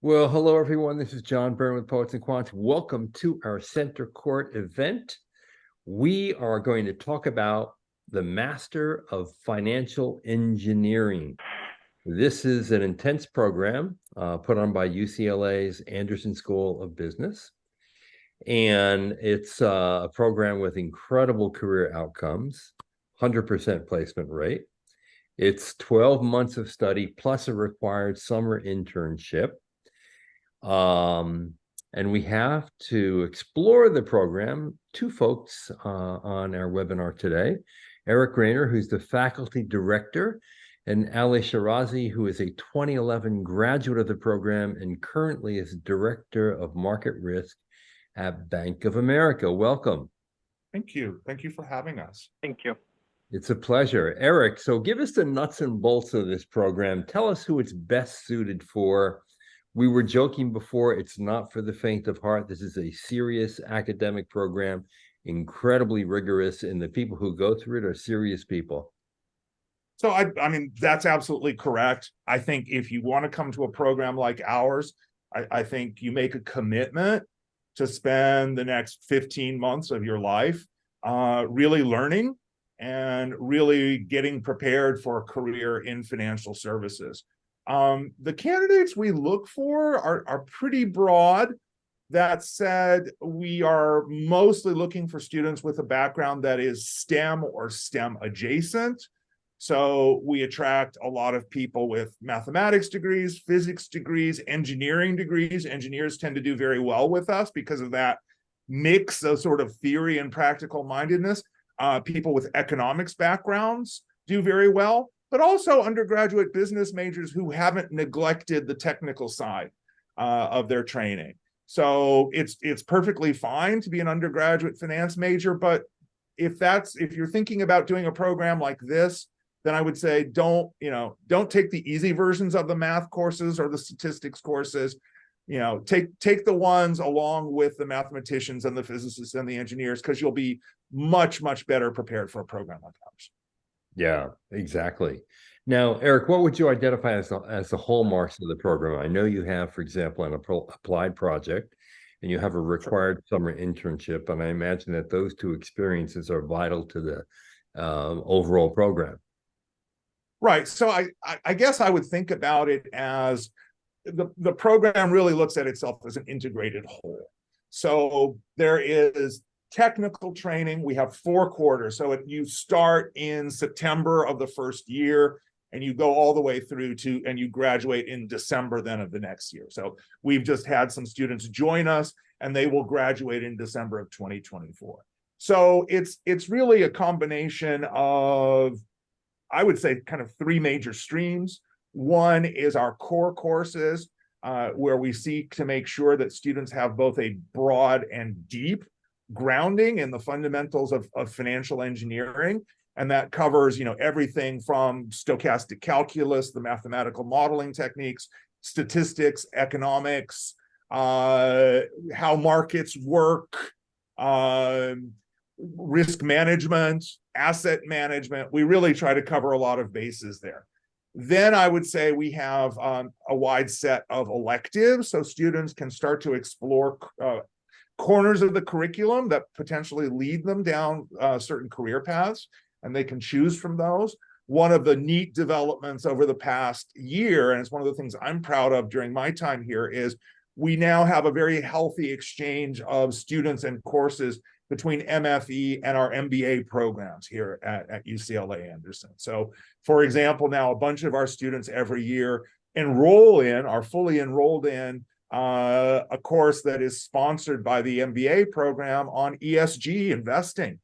Well, hello everyone. This is John Byrne with Poets and Quants. Welcome to our Center Court event. We are going to talk about the Master of Financial Engineering. This is an intense program put on by UCLA's Anderson School of Business. And it's a program with incredible career outcomes, 100% placement rate. It's 12 months of study plus a required summer internship. And we have to explore the program. Two folks on our webinar today, Eric Rayner, who's the faculty director, and Ali Shirazi, who is a 2011 graduate of the program and currently is director of market risk at Bank of America. Welcome. Thank you. Thank you for having us. Thank you. It's a pleasure. Eric, so give us the nuts and bolts of this program. Tell us who it's best suited for. We were joking before, it's not for the faint of heart. This is a serious academic program, incredibly rigorous, and the people who go through it are serious people. So, I mean, that's absolutely correct. I think if you want to come to a program like ours, I think you make a commitment to spend the next 15 months of your life really learning and really getting prepared for a career in financial services. The candidates we look for are pretty broad. That said, we are mostly looking for students with a background that is STEM or STEM adjacent. So we attract a lot of people with mathematics degrees, physics degrees, engineering degrees. Engineers tend to do very well with us because of that mix of sort of theory and practical mindedness. People with economics backgrounds do very well, but also undergraduate business majors who haven't neglected the technical side of their training. So it's perfectly fine to be an undergraduate finance major, but if you're thinking about doing a program like this, then I would say don't take the easy versions of the math courses or the statistics courses. Take the ones along with the mathematicians and the physicists and the engineers, because you'll be much, much better prepared for a program like ours. Yeah, exactly. Now, Eric, what would you identify as the hallmarks of the program? I know you have, for example, an applied project, and you have a required summer internship, and I imagine that those two experiences are vital to the overall program. Right. So I guess I would think about it as the program really looks at itself as an integrated whole. So there is technical training. We have 4 quarters. So you start in September of the first year and you go all the way through and you graduate in December then of the next year. So we've just had some students join us and they will graduate in December of 2024. So it's really a combination of, I would say, kind of 3 major streams. One is our core courses, where we seek to make sure that students have both a broad and deep grounding in the fundamentals of financial engineering. And that covers, everything from stochastic calculus, the mathematical modeling techniques, statistics, economics, how markets work, risk management, asset management. We really try to cover a lot of bases there. Then I would say we have a wide set of electives, so students can start to explore corners of the curriculum that potentially lead them down certain career paths, and they can choose from those. One of the neat developments over the past year, and it's one of the things I'm proud of during my time here, is we now have a very healthy exchange of students and courses between MFE and our MBA programs here at UCLA Anderson. So, for example, now a bunch of our students every year are fully enrolled in a course that is sponsored by the MBA program on ESG investing.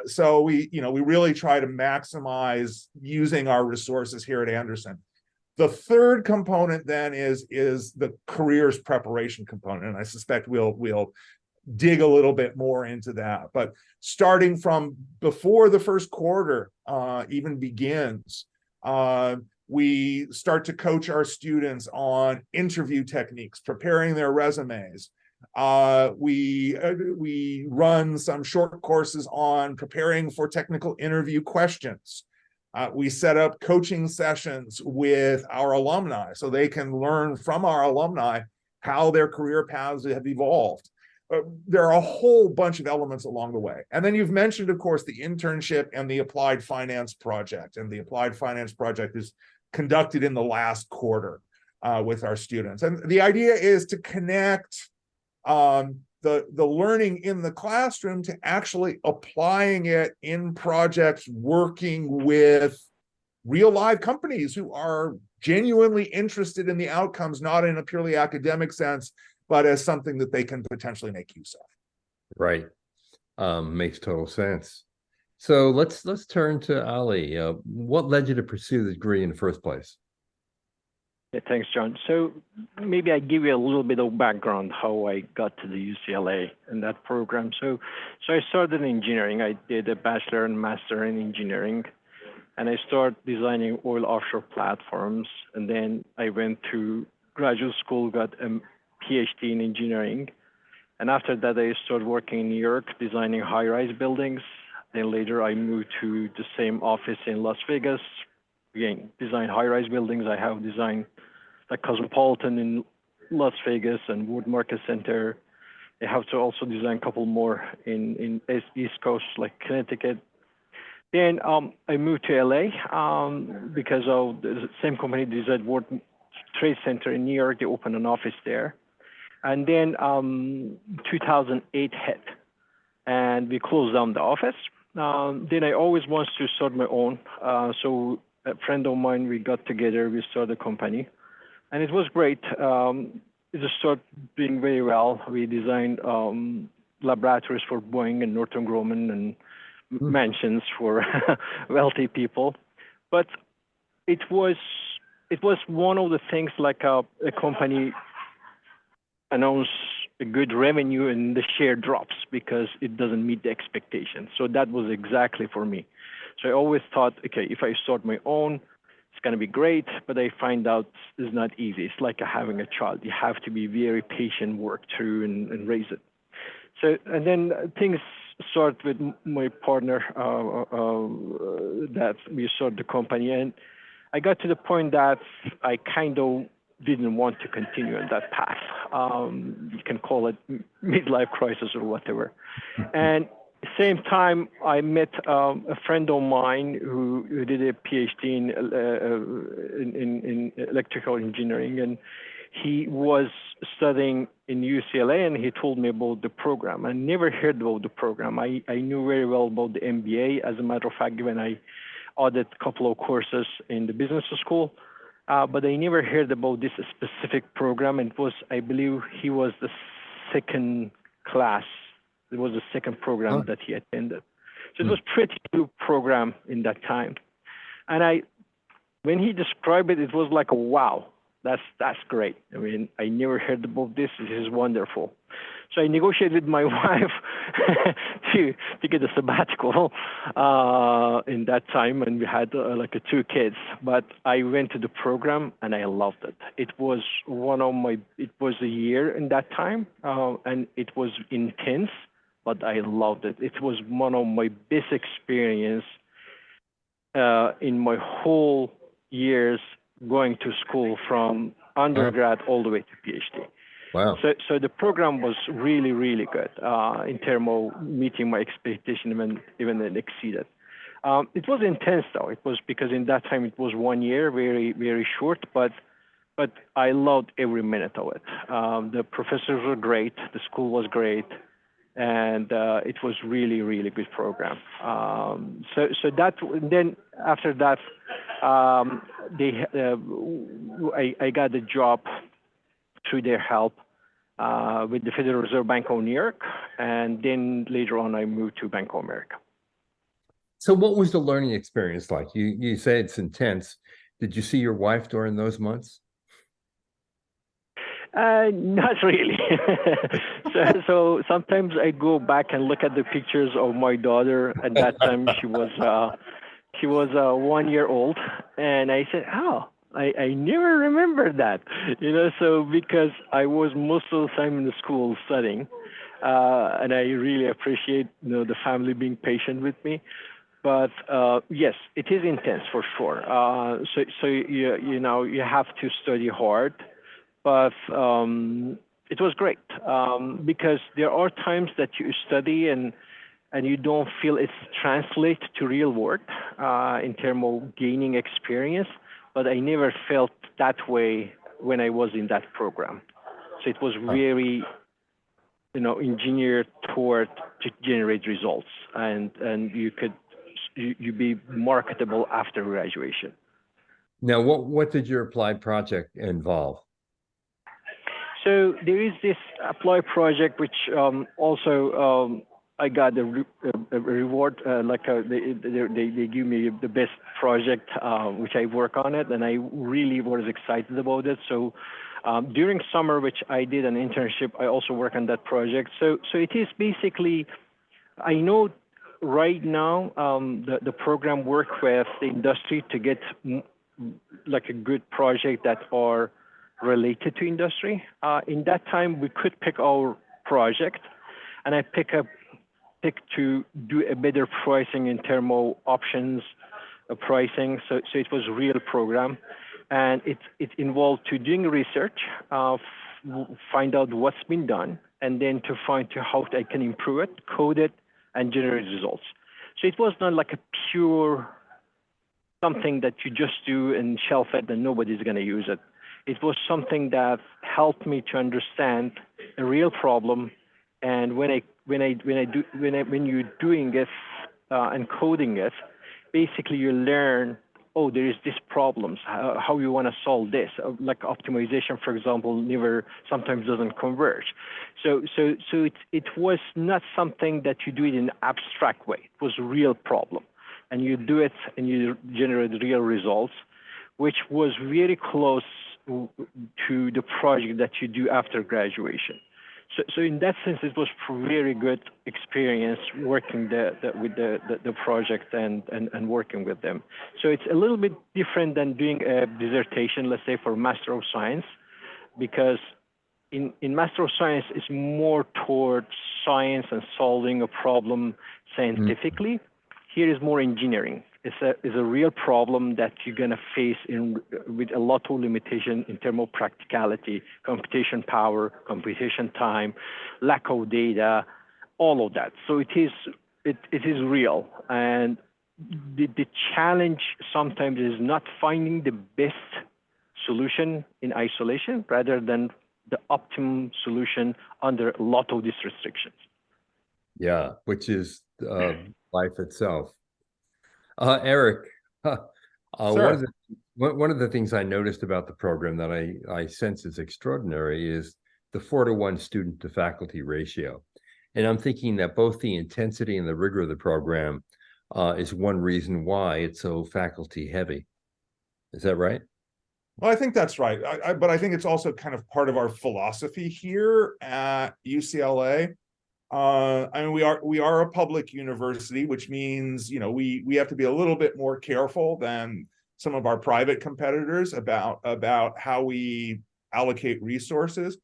So we really try to maximize using our resources here at Anderson. The third component then is the careers preparation component, and I suspect we'll dig a little bit more into that. But starting from before the first quarter even begins, we start to coach our students on interview techniques, preparing their resumes. We run some short courses on preparing for technical interview questions. We set up coaching sessions with our alumni so they can learn from our alumni how their career paths have evolved. There are a whole bunch of elements along the way. And then you've mentioned, of course, the internship and the applied finance project. And the applied finance project is conducted in the last quarter with our students. And the idea is to connect the learning in the classroom to actually applying it in projects, working with real live companies who are genuinely interested in the outcomes, not in a purely academic sense, but as something that they can potentially make use of. Right. Makes total sense. So let's turn to Ali. What led you to pursue the degree in the first place? Yeah, thanks, John. So maybe I give you a little bit of background how I got to the UCLA and that program. So I started in engineering. I did a bachelor and master in engineering, and I started designing oil offshore platforms. And then I went to graduate school, got a PhD in engineering. And after that, I started working in New York, designing high-rise buildings. Then later, I moved to the same office in Las Vegas. Again, design high-rise buildings. I have designed like Cosmopolitan in Las Vegas and Wood Market Center. I have to also design a couple more in East Coast, like Connecticut. Then I moved to LA because of the same company designed World Trade Center in New York. They opened an office there. And then 2008 hit, and we closed down the office. Then I always wanted to start my own. So a friend of mine, we got together, we started a company. And it was great. It just started doing very well. We designed laboratories for Boeing and Northrop Grumman and mansions for wealthy people. But it was one of the things like a company announce a good revenue and the share drops because it doesn't meet the expectations. So that was exactly for me. So I always thought, okay, if I start my own, it's going to be great, but I find out it's not easy. It's like having a child. You have to be very patient, work through and raise it. So, and then things start with my partner that we started the company. And I got to the point that I kind of didn't want to continue on that path. You can call it midlife crisis or whatever. And same time, I met a friend of mine who did a PhD in electrical engineering, and he was studying in UCLA, and he told me about the program. I never heard about the program. I knew very well about the MBA. As a matter of fact, when I audited a couple of courses in the business school, but I never heard about this specific program. It was, I believe, he was the second class. It was the second program that he attended. So it was pretty new program in that time. And when he described it, it was like, wow, that's great. I mean, I never heard about this. This is wonderful. So I negotiated with my wife to get a sabbatical in that time, and we had like 2 kids. But I went to the program and I loved it. It was it was a year in that time, and it was intense, but I loved it. It was one of my best experience in my whole years going to school from undergrad all the way to PhD. Wow. So the program was really, really good in terms of meeting my expectation, even exceeded. It was intense though. It was because in that time it was 1 year, very, very short, but I loved every minute of it. The professors were great. The school was great. And it was really, really good program. So that, then after that, I got a job through their help with the Federal Reserve Bank of New York, and then later on I moved to Bank of America. So what was the learning experience like? You say it's intense. Did you see your wife during those months? Not really. so sometimes I go back and look at the pictures of my daughter. At that time, she was 1 year old, and I said, "Oh, I never remember that." So because I was most of the time in the school studying, and I really appreciate the family being patient with me. but yes, it is intense for sure. So you have to study hard, but it was great because there are times that you study and you don't feel it's translate to real work in terms of gaining experience. But I never felt that way when I was in that program. So it was very, engineered toward to generate results, and you be marketable after graduation. Now, what did your applied project involve? So there is this applied project which also I got a reward, they give me the best project, which I work on it, and I really was excited about it. So during summer, which I did an internship, I also work on that project. So it is basically, I know right now the program work with the industry to get like a good project that are related to industry. In that time, we could pick our project, and I pick to do a better pricing in terms of options pricing. So it was a real program, and it involved to doing research, find out what's been done, and then to find to how I can improve it, code it, and generate results. So it was not like a pure something that you just do and shelf it and nobody's going to use it. It was something that helped me to understand a real problem, and when you're doing it and coding it, basically you learn, oh, there is this problems, how you want to solve this. Like optimization, for example, sometimes doesn't converge. So it was not something that you do it in an abstract way. It was a real problem, and you do it and you generate real results, which was very close to the project that you do after graduation. So in that sense, it was a very good experience working with the project and working with them. So it's a little bit different than doing a dissertation, let's say, for Master of Science, because in Master of Science, it's more towards science and solving a problem scientifically. Here is more engineering. It's a real problem that you're going to face with a lot of limitation in terms of practicality, computation power, computation time, lack of data, all of that. So it is real. And the challenge sometimes is not finding the best solution in isolation rather than the optimum solution under a lot of these restrictions. Yeah, which is life itself. Eric, one of the things I noticed about the program that I sense is extraordinary is the 4-to-1 student to faculty ratio. And I'm thinking that both the intensity and the rigor of the program is one reason why it's so faculty heavy. Is that right? Well, I think that's right. But I think it's also kind of part of our philosophy here at UCLA. I mean, we are a public university, which means, we have to be a little bit more careful than some of our private competitors about how we allocate resources.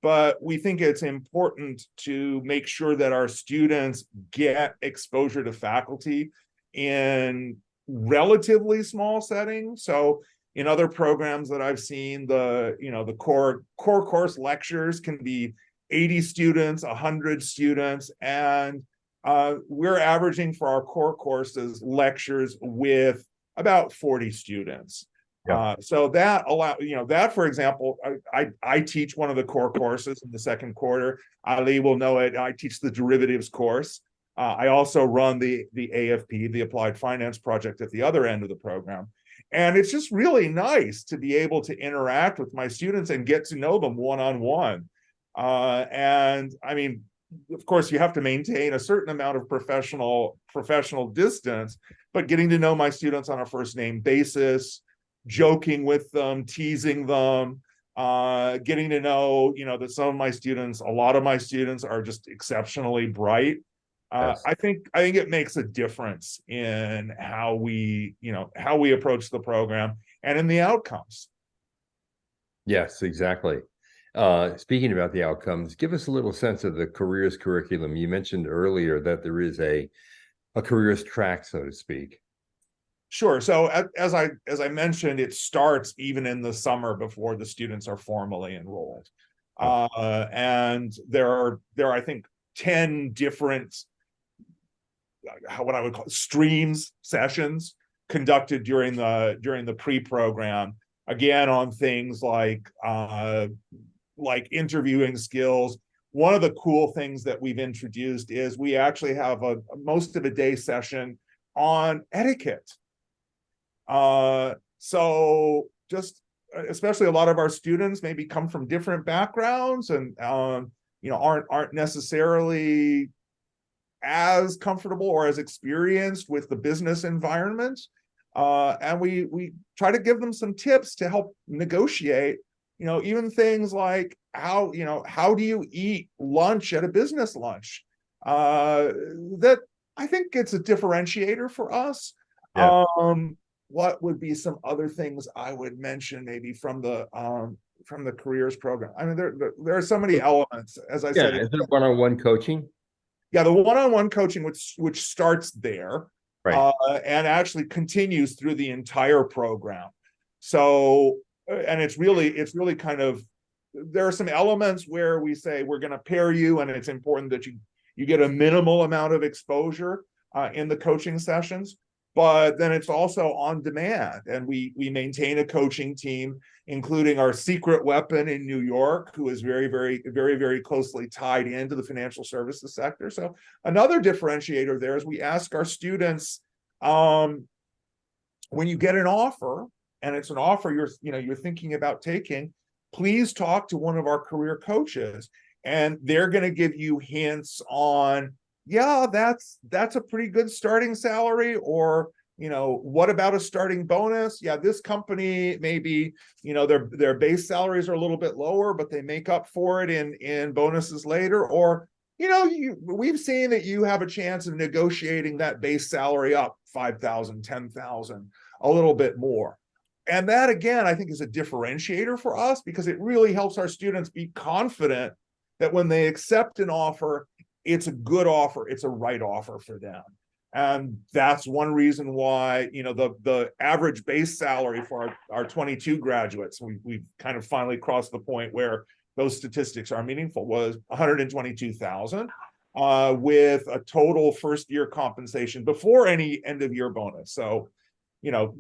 But we think it's important to make sure that our students get exposure to faculty in relatively small settings. So in other programs that I've seen, the core course lectures can be 80 students, 100 students, and we're averaging for our core courses lectures with about 40 students. Yeah. So that that, for example, I teach one of the core courses in the second quarter. Ali will know it. I teach the derivatives course. I also run the AFP, the Applied Finance Project, at the other end of the program. And it's just really nice to be able to interact with my students and get to know them one-on-one. And I mean, of course, you have to maintain a certain amount of professional distance, but getting to know my students on a first name basis, joking with them, teasing them, getting to know, that a lot of my students are just exceptionally bright. Yes. I think it makes a difference in how we approach the program and in the outcomes. Yes, exactly. Speaking about the outcomes, give us a little sense of the careers curriculum. You mentioned earlier that there is a a careers track, so to speak. Sure. So as I mentioned, it starts even in the summer before the students are formally enrolled. And there are, I think, 10 different, what I would call streams, sessions conducted during the pre-program, again, on things like interviewing skills. One of the cool things that we've introduced is we actually have a most of a day session on etiquette. So just especially a lot of our students maybe come from different backgrounds and aren't necessarily as comfortable or as experienced with the business environment. And we try to give them some tips to help negotiate, even things like how do you eat lunch at a business lunch? That I think it's a differentiator for us. Yeah. What would be some other things I would mention maybe from the careers program? I mean, there are so many elements, as I said. Is it one-on-one coaching? Yeah, the one-on-one coaching, which starts there, right, and actually continues through the entire program. So, and it's really kind of, there are some elements where we say we're going to pair you, and it's important that you get a minimal amount of exposure in the coaching sessions. But then it's also on demand, and we maintain a coaching team, including our secret weapon in New York, who is very, very, very, very closely tied into the financial services sector. So another differentiator there is we ask our students, when you get an offer, and it's an offer you're thinking about taking, please talk to one of our career coaches, and they're going to give you hints on, yeah, that's a pretty good starting salary, or what about a starting bonus? Yeah, this company maybe their base salaries are a little bit lower, but they make up for it in bonuses later. Or we've seen that you have a chance of negotiating that base salary up 5,000, 10,000, a little bit more. And that, again, I think is a differentiator for us, because it really helps our students be confident that when they accept an offer, it's a good offer, it's a right offer for them. And that's one reason why, the average base salary for our 22 graduates, we've kind of finally crossed the point where those statistics are meaningful, was 122,000, with a total first year compensation before any end of year bonus. So,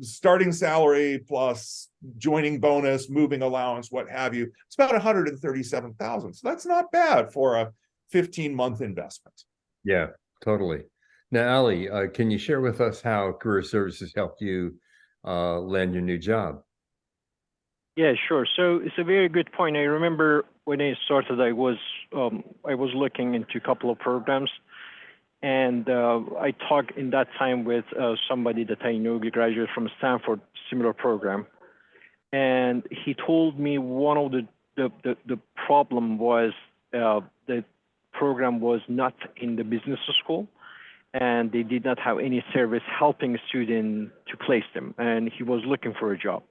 starting salary plus joining bonus, moving allowance, what have you, it's about 137,000. So that's not bad for a 15-month investment. Yeah, totally. Now, Ali, can you share with us how career services helped you land your new job? Yeah, sure. So it's a very good point. I remember when I started, I was looking into a couple of programs, and I talked in that time with somebody that I know, graduated from Stanford, similar program, and he told me one of the problem was the program was not in the business school, and they did not have any service helping a student to place them, and he was looking for a job.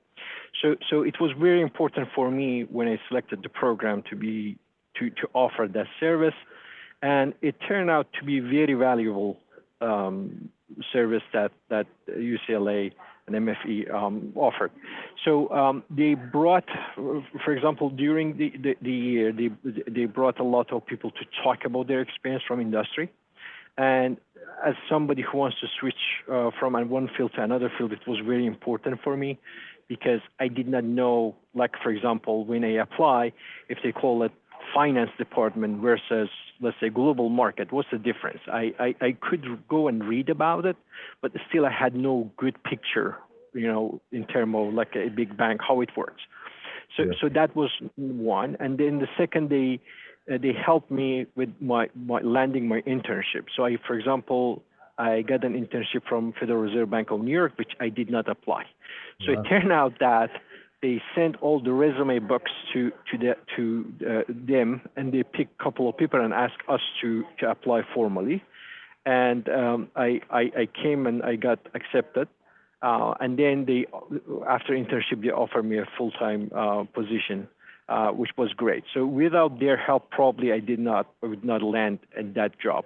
So it was very important for me when I selected the program to offer that service, and it turned out to be very valuable service that UCLA and MFE offered. So they brought, for example, during the year, they brought a lot of people to talk about their experience from industry. And as somebody who wants to switch from one field to another field, it was very important for me, because I did not know, like, for example, when I apply, if they call it finance department versus, let's say, global market, what's the difference? I could go and read about it, but still I had no good picture, in terms of like a big bank, how it works. So that was one. And then the second, they helped me with my landing my internship. So for example, I got an internship from Federal Reserve Bank of New York, which I did not apply. So It turned out that they sent all the resume books to them, and they picked a couple of people and asked us to apply formally. And I came and I got accepted. And then after internship, they offered me a full-time position, which was great. So without their help, probably I would not land at that job.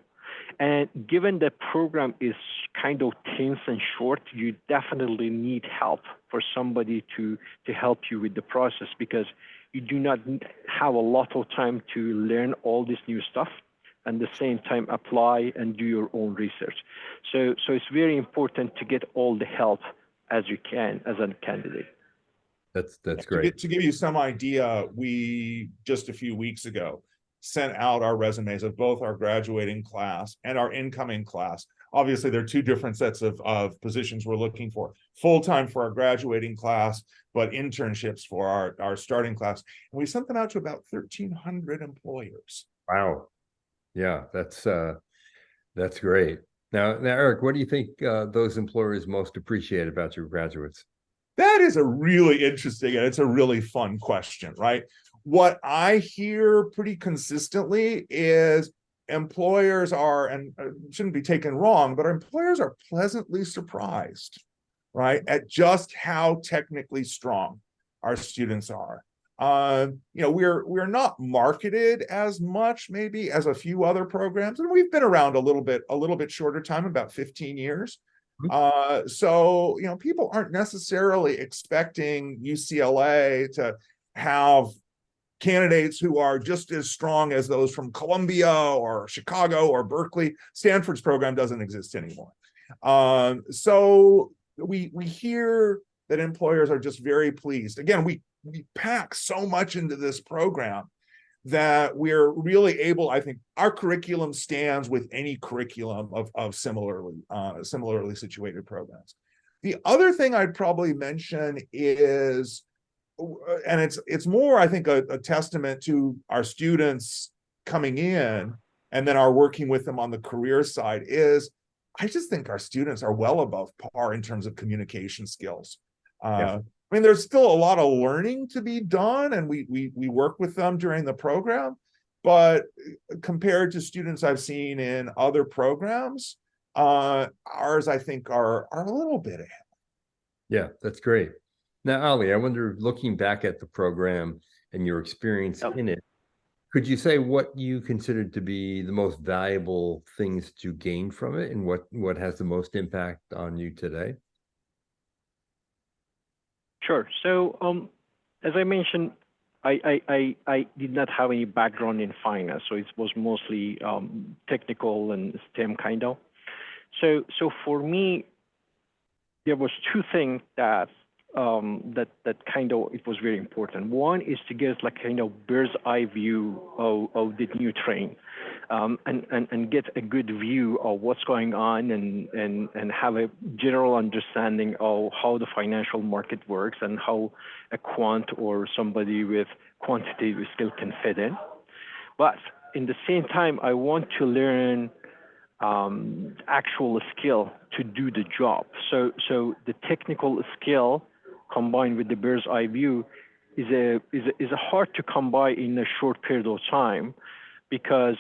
And given the program is kind of tense and short, you definitely need help for somebody to help you with the process, because you do not have a lot of time to learn all this new stuff and at the same time apply and do your own research. So it's very important to get all the help as you can as a candidate. That's great. To give you some idea, we just a few weeks ago sent out our resumes of both our graduating class and our incoming class. Obviously, there are two different sets of positions we're looking for. Full-time for our graduating class, but internships for our starting class. And we sent them out to about 1,300 employers. Wow. Yeah, that's great. Now, Eric, what do you think those employers most appreciate about your graduates? That is a really interesting and it's a really fun question, right? What I hear pretty consistently is employers are, and shouldn't be taken wrong, but our employers are pleasantly surprised, right, at just how technically strong our students are. You know, we're not marketed as much maybe as a few other programs, and we've been around a little bit shorter time, about 15 years. So, you know, people aren't necessarily expecting UCLA to have candidates who are just as strong as those from Columbia or Chicago or Berkeley. Stanford's program doesn't exist anymore. So we hear that employers are just very pleased. Again, we pack so much into this program that we're really able, I think our curriculum stands with any curriculum of similarly situated programs. The other thing I'd probably mention is, and it's more, I think, a testament to our students coming in and then our working with them on the career side, is I just think our students are well above par in terms of communication skills. Yeah. I mean, there's still a lot of learning to be done, and we work with them during the program, but compared to students I've seen in other programs, ours, I think, are a little bit ahead. Yeah, that's great. Now, Ali, I wonder, looking back at the program and your experience in it, could you say what you considered to be the most valuable things to gain from it, and what has the most impact on you today? Sure. So, as I mentioned, I did not have any background in finance, so it was mostly technical and STEM kind of. So for me, there was two things that kind of it was very important. One is to get like kind of bird's eye view of the new train, and get a good view of what's going on, and have a general understanding of how the financial market works and how a quant or somebody with quantitative skill can fit in. But in the same time, I want to learn actual skill to do the job. So the technical skill combined with the bird's eye view is a hard to come by in a short period of time, because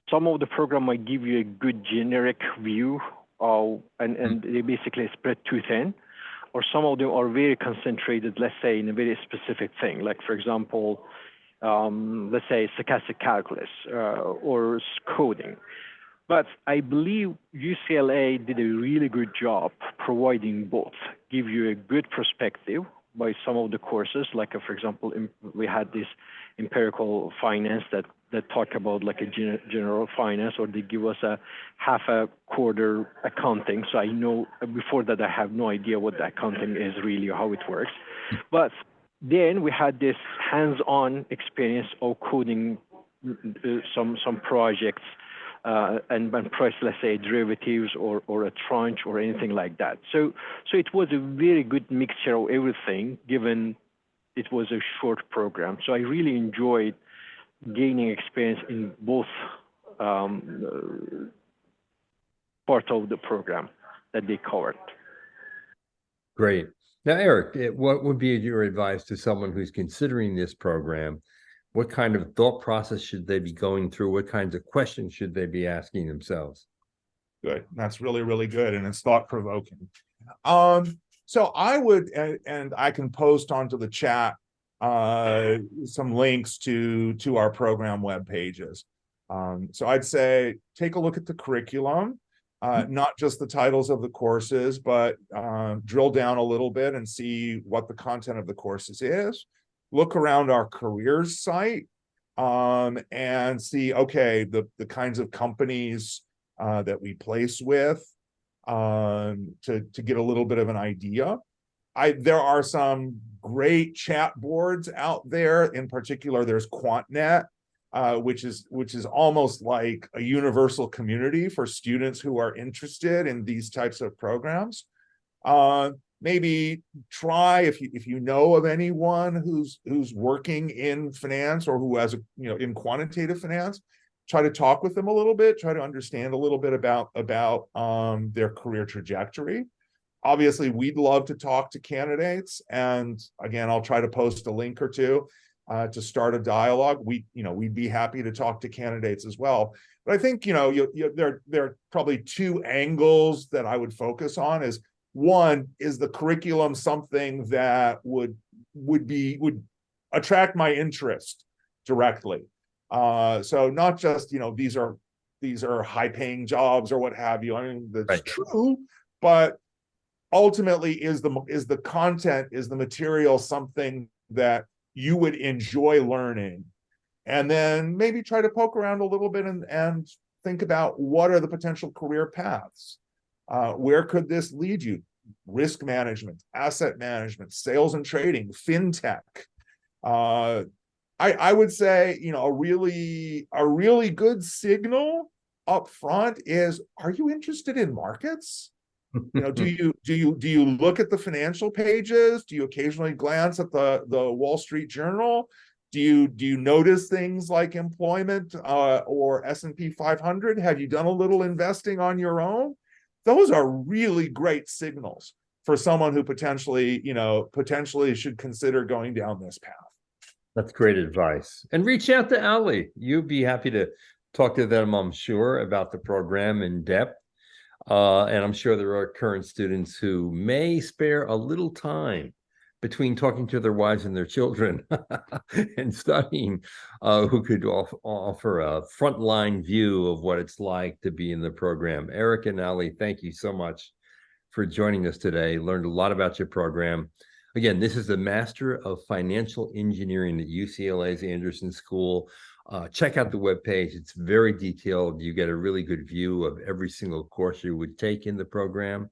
some of the program might give you a good generic view of, and they basically spread too thin, or some of them are very concentrated, let's say, in a very specific thing, like, for example, let's say stochastic calculus or coding. But I believe UCLA did a really good job providing both, give you a good perspective by some of the courses, like, for example, we had this empirical finance that talk about like a general finance, or they give us a half a quarter accounting. So I know before that I have no idea what the accounting is really, or how it works. But then we had this hands-on experience of coding some projects, and price, let's say, derivatives or a tranche or anything like that. So it was a very good mixture of everything, given it was a short program. So I really enjoyed gaining experience in both part of the program that they covered. Great. Now, Eric, what would be your advice to someone who's considering this program? What kind of thought process should they be going through? What kinds of questions should they be asking themselves? Good. That's really, really good. And it's thought-provoking. So I would, and I can post onto the chat some links to our program web pages. So I'd say take a look at the curriculum, not just the titles of the courses, but drill down a little bit and see what the content of the courses is. Look around our careers site and see, okay, the kinds of companies that we place with to get a little bit of an idea. There are some great chat boards out there. In particular, there's QuantNet, which is almost like a universal community for students who are interested in these types of programs. Maybe try, if you know of anyone who's working in finance or who has in quantitative finance, try to talk with them a little bit, try to understand a little bit about their career trajectory. Obviously, we'd love to talk to candidates, and again, I'll try to post a link or two to start a dialogue. We'd be happy to talk to candidates as well. But I think there are probably two angles that I would focus on. Is one, is the curriculum something that would attract my interest directly? So not just these are high-paying jobs or what have you. I mean, that's right. True, but ultimately, is the content, is the material something that you would enjoy learning? And then maybe try to poke around a little bit and think about what are the potential career paths. Where could this lead you? Risk management, asset management, sales and trading, fintech. I would say, a really good signal up front is, are you interested in markets? Do you look at the financial pages? Do you occasionally glance at the Wall Street Journal? Do you notice things like employment or S&P 500? Have you done a little investing on your own? Those are really great signals for someone who potentially should consider going down this path. That's great advice. And reach out to Ali. You'd be happy to talk to them, I'm sure, about the program in depth. And I'm sure there are current students who may spare a little time between talking to their wives and their children and studying, who could offer a frontline view of what it's like to be in the program. Eric and Ali, thank you so much for joining us today. Learned a lot about your program. Again, this is the Master of Financial Engineering at UCLA's Anderson School. Check out the webpage. It's very detailed. You get a really good view of every single course you would take in the program,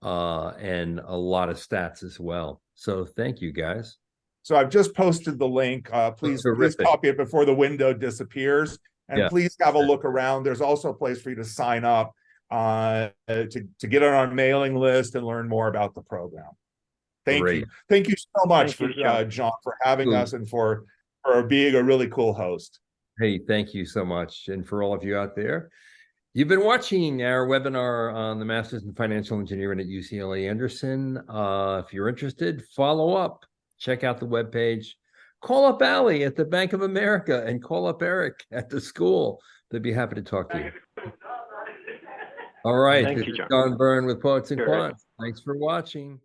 and a lot of stats as well. So thank you, guys. So I've just posted the link. Please copy it before the window disappears. And please have a look around. There's also a place for you to sign up to get on our mailing list and learn more about the program. Thank you. Thank you so much, John, for having us and for being a really cool host. Hey, thank you so much. And for all of you out there, you've been watching our webinar on the Masters in Financial Engineering at UCLA Anderson. If you're interested, follow up. Check out the webpage. Call up Ali at the Bank of America and call up Eric at the school. They'd be happy to talk to you. All right. This is John Byrne with Poets and Quants. Thanks for watching.